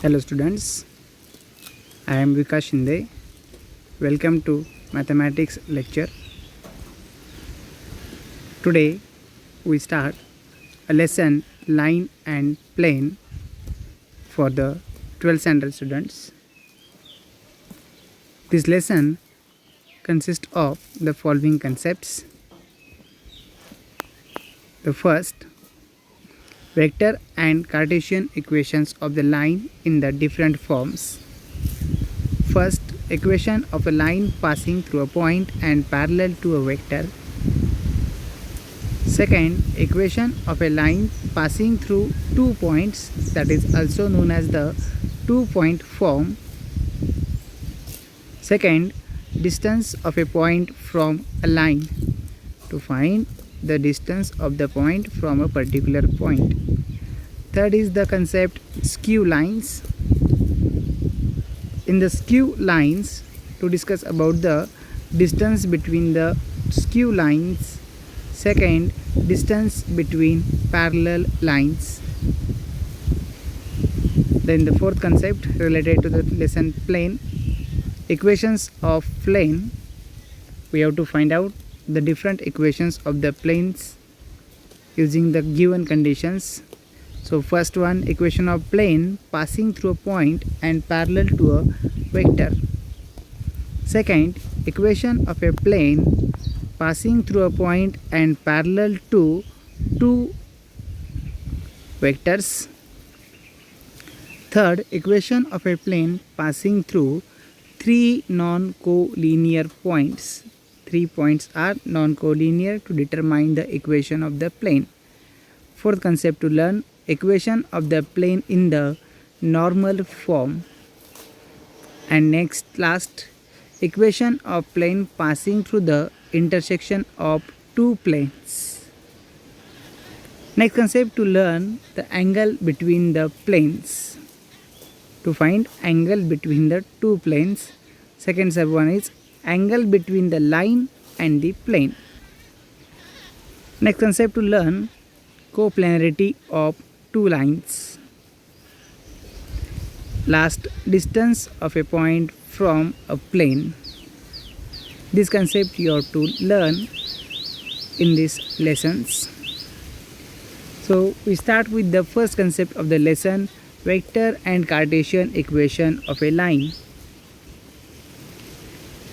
Hello students, I am Vikas Shinde. Welcome to mathematics lecture. Today we start a lesson line and plane for the 12th standard students. This lesson consists of the following concepts. The first, vector and Cartesian equations of the line in the different forms. First, equation of a line passing through a point and parallel to a vector. Second, equation of a line passing through 2 points, that is also known as the two-point form. Second, distance of a point from a line. To find the distance of the point from a particular point. Third is the concept skew lines. In the skew lines, to discuss about the distance between the skew lines. Second, distance between parallel lines. Then the fourth concept related to the lesson plane. Equations of plane. We have to find out the different equations of the planes using the given conditions. So first one, equation of plane passing through a point and parallel to a vector. Second, equation of a plane passing through a point and parallel to two vectors. Third, equation of a plane passing through three non-collinear points. 3 points are non-collinear to determine the equation of the plane. Fourth concept to learn, equation of the plane in the normal form. And next, last, equation of plane passing through the intersection of two planes. Next concept to learn, the angle between the planes. To find angle between the two planes. Second sub one is angle between the line and the plane. Next concept to learn, coplanarity of two lines. Last, distance of a point from a plane. This concept you have to learn in these lessons. So we start with the first concept of the lesson, vector and Cartesian equation of a line.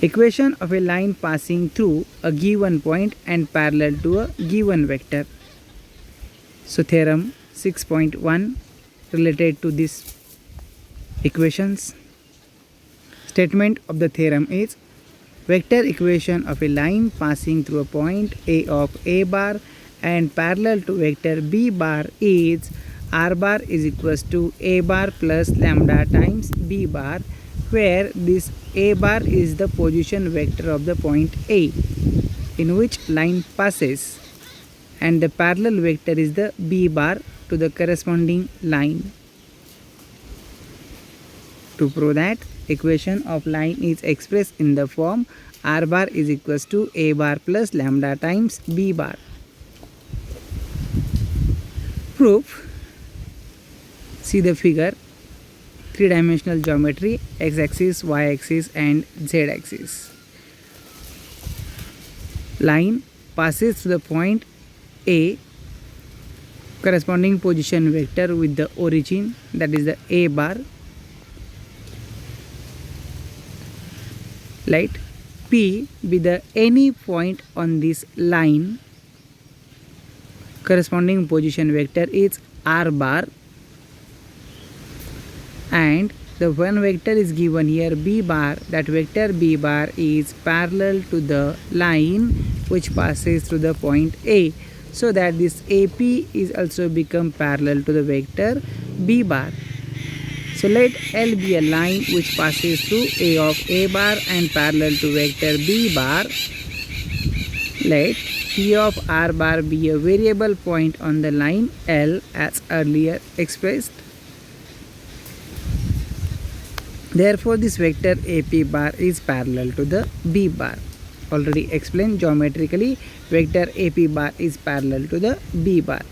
Equation of a line passing through a given point and parallel to a given vector. So theorem 6.1 related to these equations. Statement of the theorem is, vector equation of a line passing through a point A of A bar and parallel to vector B bar is R bar is equals to A bar plus lambda times B bar, where this A bar is the position vector of the point A in which line passes, and the parallel vector is the B bar to the corresponding line. To prove that, equation of line is expressed in the form R bar is equals to A bar plus lambda times B bar. Proof. See the figure. Three-dimensional geometry, x-axis, y-axis and z-axis. Line passes through the point A, corresponding position vector with the origin, that is the A bar. Let P be the any point on this line. Corresponding position vector is R bar. And the one vector is given here B bar. That vector B bar is parallel to the line which passes through the point A, so that this AP is also become parallel to the vector B bar. So let L be a line which passes through A of A bar and parallel to vector B bar. Let P of R bar be a variable point on the line L as earlier expressed. Therefore, this vector AP bar is parallel to the B bar. Already explained geometrically, vector AP bar is parallel to the B bar.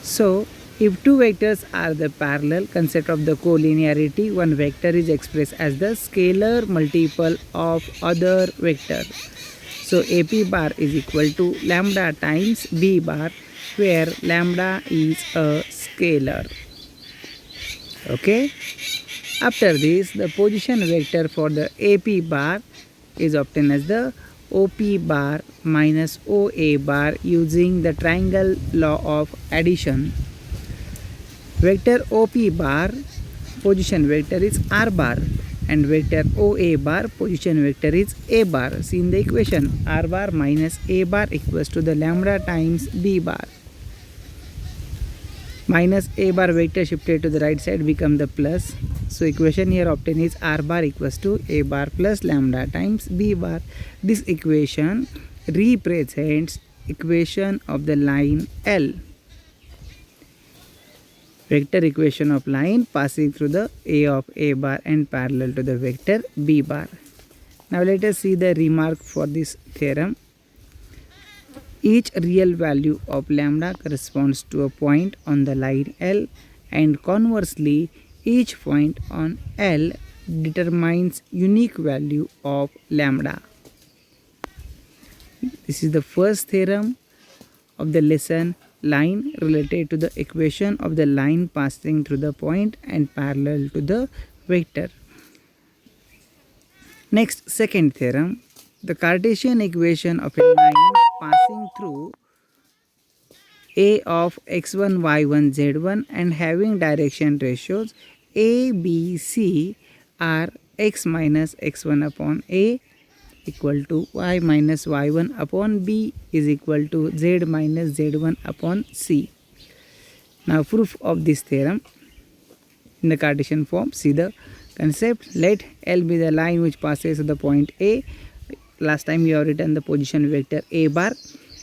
So If two vectors are the parallel, concept of the collinearity, one vector is expressed as the scalar multiple of other vector. So AP bar is equal to lambda times B bar, where lambda is a scalar. Okay. After this, the position vector for the AP bar is obtained as the OP bar minus OA bar using the triangle law of addition. Vector OP bar position vector is R bar and vector OA bar position vector is A bar. See in the equation, R bar minus A bar equals to the lambda times B bar. Minus A bar vector shifted to the right side become the plus. So equation here obtained is R bar equals to A bar plus lambda times B bar. This equation represents equation of the line L. Vector equation of line passing through the A of A bar and parallel to the vector B bar. Now let us see the remark for this theorem. Each real value of lambda corresponds to a point on the line L, and conversely each point on L determines unique value of lambda. This is the first theorem of the lesson, line, related to the equation of the line passing through the point and parallel to the vector. Next, second theorem, the Cartesian equation of a line passing through A of x1, y1, z1 and having direction ratios A, B, C are x minus x1 upon A equal to y minus y1 upon B is equal to z minus z1 upon C. Now proof of this theorem in the Cartesian form. See the concept. Let L be the line which passes the point A. Last time we have written the position vector A bar.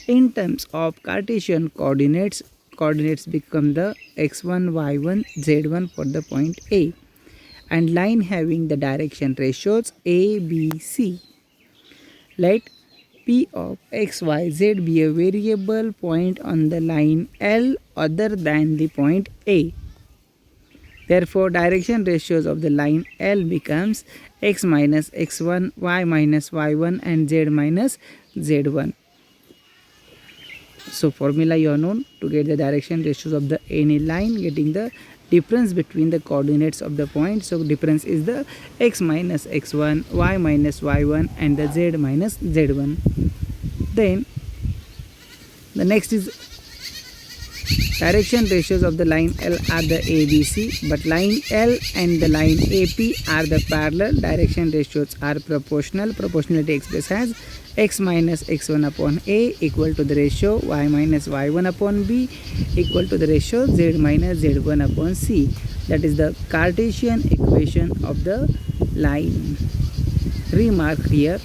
In terms of Cartesian coordinates, coordinates become the x1, y1, z1 for the point A, and line having the direction ratios A, B, C. Let P of x, y, z be a variable point on the line L other than the point A. Therefore, direction ratios of the line L becomes x minus x1, y minus y1 and z minus z1. So formula you are known to get the direction ratios of the any line, getting the difference between the coordinates of the point. So difference is the x minus x1, y minus y1 and the z minus z1. Then the next is direction ratios of the line L are the ABC, but line L and the line AP are the parallel. Direction ratios are proportional. Proportionality expressed as x minus x1 upon A equal to the ratio y minus y1 upon B equal to the ratio z minus z1 upon C. That is the Cartesian equation of the line. Remark here.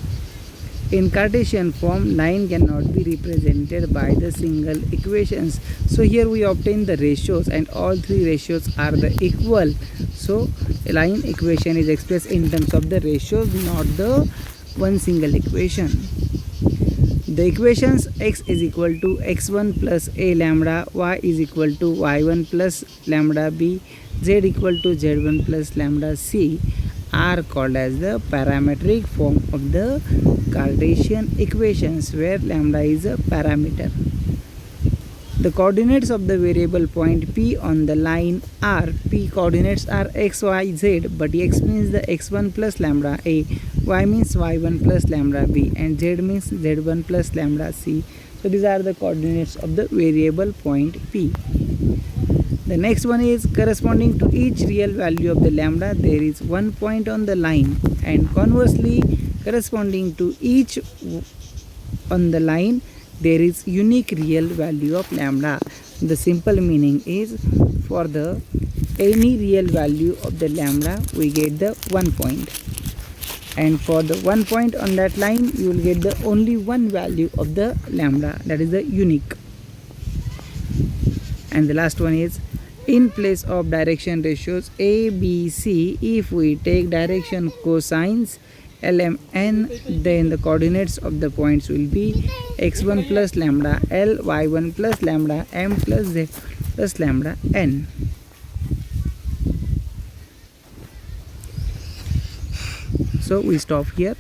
In Cartesian form, line cannot be represented by the single equations. So here we obtain the ratios and all three ratios are the equal. So a line equation is expressed in terms of the ratios, not the one single equation. The equations x is equal to x1 plus a lambda, y is equal to y1 plus lambda b, z equal to z1 plus lambda c are called as the parametric form of the Cartesian equations, where lambda is a parameter. The coordinates of the variable point P on the line R. P coordinates are x, y, z, but x means the x1 plus lambda a, y means y1 plus lambda b, and z means z1 plus lambda c. So these are the coordinates of the variable point P. The next one is corresponding to each real value of the lambda, there is one point on the line, and conversely corresponding to each on the line there is unique real value of lambda. The simple meaning is for the any real value of the lambda we get the 1 point, and for the 1 point on that line you will get the only one value of the lambda, that is the unique. And the last one is in place of direction ratios A, B, C, if we take direction cosines L, M, N, then the coordinates of the points will be x1 plus lambda L, y1 plus lambda M plus Z plus lambda n. So we stop here.